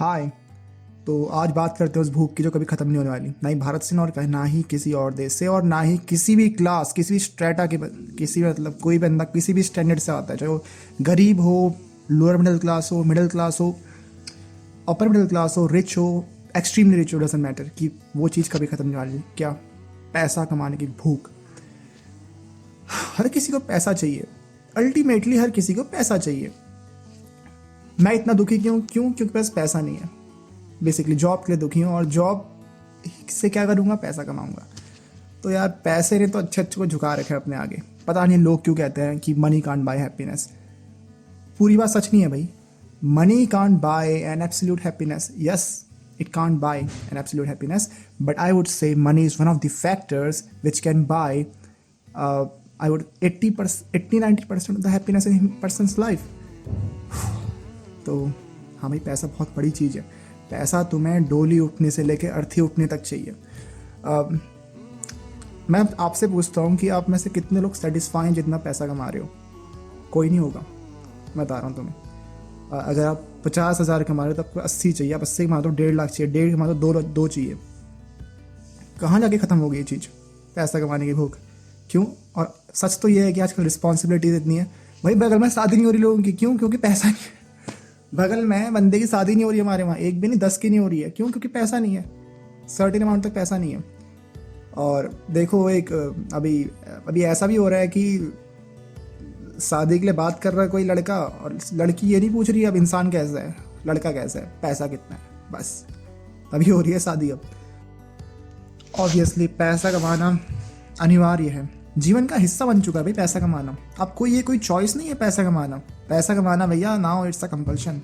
हाय। तो आज बात करते हैं उस भूख की जो कभी ख़त्म नहीं होने वाली, ना ही भारत से, और ना ही किसी और देश से, और ना ही किसी भी क्लास, किसी भी स्ट्रेटा के, किसी मतलब कोई बंदा किसी भी स्टैंडर्ड से आता है, चाहे वो गरीब हो, लोअर मिडिल क्लास हो, मिडिल क्लास हो, अपर मिडिल क्लास हो, रिच हो, एक्सट्रीमली रिच हो, डजेंट मैटर, कि वो चीज़ कभी ख़त्म नहीं होने वाली। क्या? पैसा कमाने की भूख। हर किसी को पैसा चाहिए, अल्टीमेटली हर किसी को पैसा चाहिए। मैं इतना दुखी क्योंकि बस पैसा नहीं है। बेसिकली जॉब के लिए दुखी हूँ, और जॉब से क्या करूँगा? पैसा कमाऊँगा। तो यार पैसे ने तो अच्छे अच्छे को झुका रखे हैं अपने आगे। पता नहीं लोग क्यों कहते हैं कि मनी कांट बाय हैप्पीनेस। पूरी बात सच नहीं है भाई। Money can't buy an absolute happiness. Yes, it can't buy an absolute happiness, but I would say money is one of the factors which can buy I would 80-90% of the happiness in persons life. तो हाँ भाई, पैसा बहुत बड़ी चीज़ है। पैसा तुम्हें डोली उठने से लेकर अर्थी उठने तक चाहिए। मैं आपसे पूछता हूँ कि आप में से कितने लोग सेटिस्फाई हैं जितना पैसा कमा रहे हो? कोई नहीं होगा, मैं बता रहा हूँ तुम्हें। अगर आप 50,000 कमा रहे हो तो आपको 80 चाहिए, आप 80 कमा तो 1.5 लाख चाहिए, 1.5 कमा तो 2 चाहिए। कहाँ जाके ख़त्म होगी ये चीज़, पैसा कमाने की भूख? क्यों? और सच तो ये है कि आजकल रिस्पॉन्सिबिलिटीज इतनी है। भाई बगल में शादी नहीं हो रही लोगों की, क्यों? क्योंकि पैसा नहीं है। बगल में बंदे की शादी नहीं हो रही है हमारे वहाँ, एक भी नहीं 10 की नहीं हो रही है। क्यों? क्योंकि पैसा नहीं है, सर्टेन अमाउंट तक पैसा नहीं है। और देखो एक अभी अभी ऐसा भी हो रहा है कि शादी के लिए बात कर रहा है कोई लड़का, और लड़की ये नहीं पूछ रही है अब इंसान कैसा है, लड़का कैसा है, पैसा कितना है, बस तभी हो रही है शादी। अब ऑब्वियसली पैसा कमाना अनिवार्य है, जीवन का हिस्सा बन चुका है भाई पैसा कमाना। आपको ये कोई चॉइस नहीं है पैसा कमाना। पैसा कमाना भैया, नाउ इट्स अ कंपल्शन।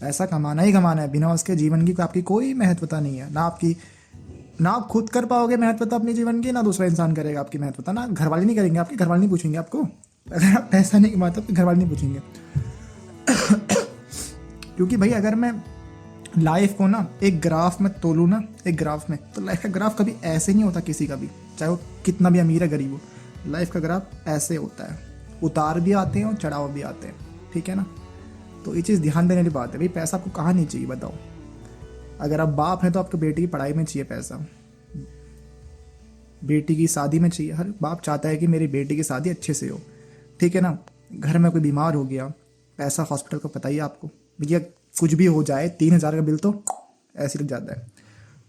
पैसा कमाना ही कमाना है, बिना उसके जीवन की आपकी कोई महत्वता नहीं है। ना आप खुद कर पाओगे महत्वता अपने जीवन की, ना दूसरा इंसान करेगा आपकी महत्वता, ना घर वाले नहीं करेंगे, आपके घर वाले नहीं पूछेंगे आपको। अगर आप पैसा नहीं कमाते तो घर वाले नहीं पूछेंगे। क्योंकि भाई अगर मैं लाइफ को ना एक ग्राफ में तोलूँ ना, एक ग्राफ में, तो लाइफ का ग्राफ कभी ऐसे नहीं होता किसी का भी, चाहे वो कितना भी अमीर है गरीब हो। लाइफ का ग्राफ ऐसे होता है, उतार भी आते हैं और चढ़ाव भी आते हैं, ठीक है ना। तो ये चीज़ ध्यान देने वाली बात है भाई। पैसा आपको कहाँ नहीं चाहिए बताओ? अगर आप बाप हैं तो आपको बेटी की पढ़ाई में चाहिए पैसा, बेटी की शादी में चाहिए। हर बाप चाहता है कि मेरी बेटी की शादी अच्छे से हो, ठीक है ना। घर में कोई बीमार हो गया, पैसा हॉस्पिटल का पता ही है आपको भैया, कुछ भी हो जाए 3,000 का बिल तो ऐसे लग जाता है।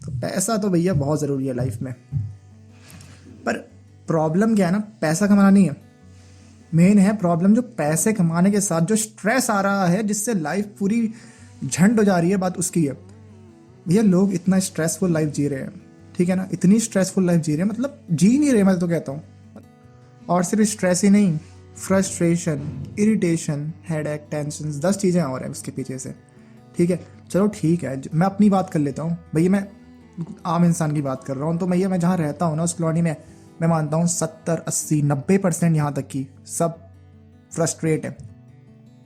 तो पैसा तो भैया बहुत ज़रूरी है लाइफ में। पर प्रॉब्लम क्या है ना, पैसा कमाना नहीं है मेन है प्रॉब्लम, जो पैसे कमाने के साथ जो स्ट्रेस आ रहा है, जिससे लाइफ पूरी झंड हो जा रही है, बात उसकी है। भैया लोग इतना स्ट्रेसफुल लाइफ जी रहे हैं, ठीक है ना, इतनी स्ट्रेसफुल लाइफ जी रहे हैं, मतलब जी नहीं रहे, मैं तो कहता हूँ। और सिर्फ स्ट्रेस ही नहीं, फ्रस्ट्रेशन, इरिटेशन, हेडेक, टेंशन, 10 चीज़ें और हैं उसके पीछे से, ठीक है। चलो ठीक है, मैं अपनी बात कर लेता हूँ भैया, मैं आम इंसान की बात कर रहा हूँ। तो भैया मैं जहाँ रहता हूँ ना, उस कॉलोनी में मैं मानता हूँ 70-80-90% यहाँ तक की सब फ्रस्ट्रेट है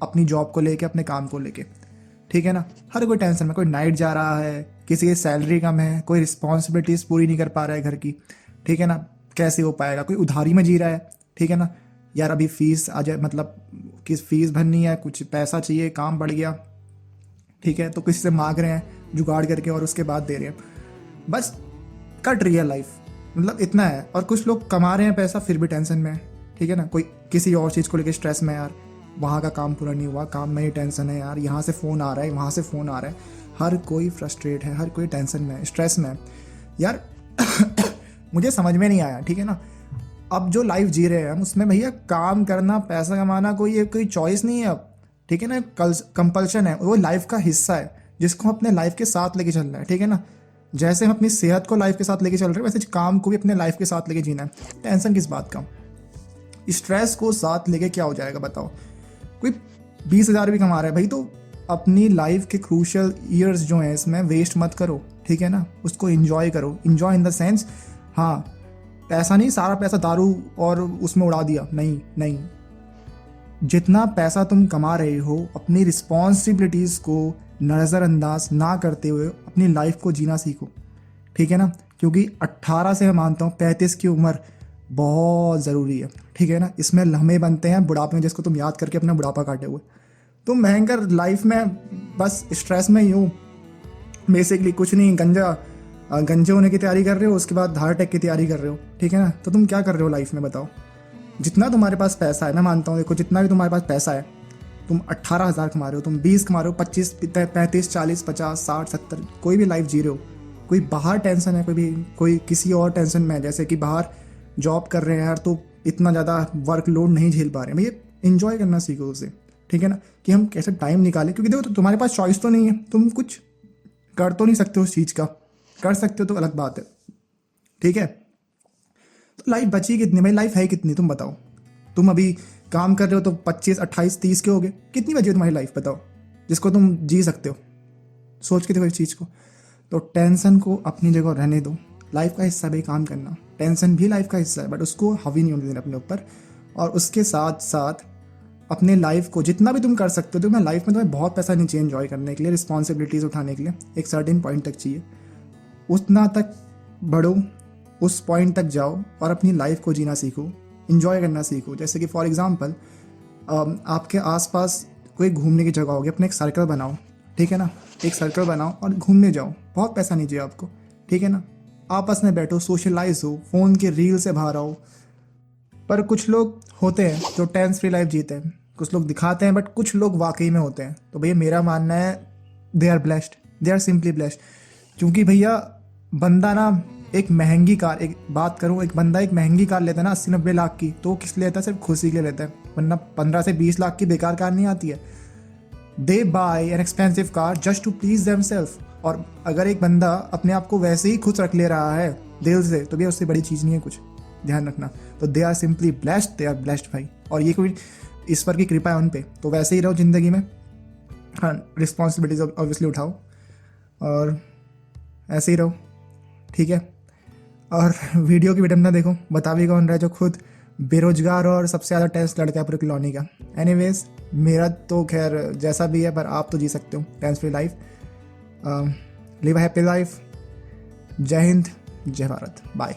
अपनी जॉब को लेके, अपने काम को लेके, ठीक है ना। हर कोई टेंशन में, कोई नाइट जा रहा है, किसी की सैलरी कम है, कोई रिस्पॉन्सिबिलिटीज़ पूरी नहीं कर पा रहा है घर की, ठीक है ना, कैसे हो पाएगा, कोई उधारी में जी रहा है, ठीक है ना। यार अभी फीस आ जाए, मतलब किस फीस भरनी है, कुछ पैसा चाहिए, काम बढ़ गया, ठीक है, तो किसी से मांग रहे हैं जुगाड़ करके और उसके बाद दे रहे हैं, बस कट रही है लाइफ, मतलब इतना है। और कुछ लोग कमा रहे हैं पैसा फिर भी टेंशन में है, ठीक है ना, कोई किसी और चीज़ को लेकर स्ट्रेस में, यार वहाँ का काम पूरा नहीं हुआ, काम में ही टेंशन है, यार यहाँ से फ़ोन आ रहा है, वहाँ से फ़ोन आ रहा है, हर कोई फ्रस्ट्रेट है, हर कोई टेंशन में है, स्ट्रेस में है यार। मुझे समझ में नहीं आया, ठीक है ना, अब जो लाइफ जी रहे हैं हम, उसमें भैया काम करना, पैसा कमाना कोई चॉइस नहीं है अब, ठीक है ना, कंपल्शन है, वो लाइफ का हिस्सा है जिसको हम अपने लाइफ के साथ लेके चलना है, ठीक है ना। जैसे हम अपनी सेहत को लाइफ के साथ लेके चल रहे हैं, वैसे काम को भी अपने लाइफ के साथ लेके जीना है। टेंशन किस बात का? स्ट्रेस को साथ लेके क्या हो जाएगा बताओ? कोई 20,000 भी कमा रहा है भाई, तो अपनी लाइफ के क्रूशियल ईयर्स जो हैं इसमें वेस्ट मत करो, ठीक है ना, उसको एंजॉय करो। एंजॉय इन द सेंस, हाँ पैसा नहीं, सारा पैसा दारू और उसमें उड़ा दिया, नहीं नहीं, जितना पैसा तुम कमा रहे हो, अपनी रिस्पॉन्सिबिलिटीज़ को नज़रअंदाज ना करते हुए अपनी लाइफ को जीना सीखो, ठीक है ना। क्योंकि 18 से मैं मानता हूँ 35 की उम्र बहुत ज़रूरी है, ठीक है ना। इसमें लम्हे बनते हैं बुढ़ापे में, जिसको तुम याद करके अपना बुढ़ापा काटे हुए। तुम भयंकर लाइफ में बस स्ट्रेस में ही हो, बेसिकली कुछ नहीं, गंजे होने की तैयारी कर रहे हो, उसके बाद हार्ट अटैक की तैयारी कर रहे हो, ठीक है ना। तो तुम क्या कर रहे हो लाइफ में बताओ। जितना तुम्हारे पास पैसा है, मैं मानता हूँ, देखो जितना भी तुम्हारे पास पैसा है, तुम 18,000 कमा रहे हो, तुम 20 कमा रहे हो, 25 35 40 50 60 70, कोई भी लाइफ जी रहे हो, कोई बाहर टेंशन है, कोई किसी और टेंशन में है, जैसे कि बाहर जॉब कर रहे हैं यार तो इतना ज़्यादा वर्कलोड नहीं झेल पा रहे हैं, भैया इंजॉय करना सीखो उसे, ठीक है ना। कि हम कैसे टाइम निकालें, क्योंकि देखो तुम्हारे पास चॉइस तो नहीं है, तुम कुछ कर तो नहीं सकते उस चीज़ का, कर सकते हो तो अलग बात है, ठीक है। तो लाइफ बची कितनी भाई, लाइफ है कितनी, तुम बताओ। तुम अभी काम कर रहे हो तो 25 28 30 के हो गए, कितनी बची है तुम्हारी लाइफ बताओ, जिसको तुम जी सकते हो। सोच के देखो इस चीज़ को। तो टेंशन को अपनी जगह रहने दो, लाइफ का हिस्सा भी काम करना, टेंशन भी लाइफ का हिस्सा है, बट उसको हावी नहीं होने देना अपने ऊपर। और उसके साथ साथ अपने लाइफ को जितना भी तुम कर सकते हो, तो मैं लाइफ में तुम्हें बहुत पैसा नहीं चाहिए एंजॉय करने के लिए, रिस्पॉन्सिबिलिटीज़ उठाने के लिए, एक सर्टेन पॉइंट तक चाहिए, उतना तक बढ़ो, उस पॉइंट तक जाओ और अपनी लाइफ को जीना सीखो, इंजॉय करना सीखो। जैसे कि फॉर एग्जांपल आपके आसपास कोई घूमने की जगह होगी, अपने एक सर्कल बनाओ, ठीक है ना, एक सर्कल बनाओ और घूमने जाओ, बहुत पैसा नहीं चाहिए आपको, ठीक है ना। आपस में बैठो, सोशलाइज हो, फ़ोन के रील से बाहर आओ। पर कुछ लोग होते हैं जो टेंस फ्री लाइफ जीते हैं, कुछ लोग दिखाते हैं, बट कुछ लोग वाकई में होते हैं। तो भैया मेरा मानना है they are blessed, they are simply blessed. क्योंकि भैया बंदा ना एक महंगी कार, एक बात करूँ, एक बंदा एक महंगी कार लेता है ना 80 90 लाख की, तो वो किस लिए लेता है, सिर्फ खुशी के लिए लेता है, वरना 15 से 20 लाख की बेकार कार नहीं आती है। They buy an expensive car just to please themselves. और अगर एक बंदा अपने आप को वैसे ही खुश रख ले रहा है दिल से, तो भैया उससे बड़ी चीज़ नहीं है कुछ, ध्यान रखना। तो they are simply blessed, they are blessed भाई। और ये कोई ईश्वर की कृपा है उन पे, तो वैसे ही रहो ज़िंदगी में। हाँ, रिस्पॉन्सिबिलिटीज ऑब्वियसली उठाओ और ऐसे ही रहो, ठीक है। और वीडियो की विडम्बना देखो, बता भी कौन रहा है, जो खुद बेरोजगार और सबसे ज़्यादा टेंस लड़का है पूरी कॉलोनी का। एनीवेज मेरा तो खैर जैसा भी है, पर आप तो जी सकते हो tense free life. Live happy life. जय हिंद, जय भारत, बाय।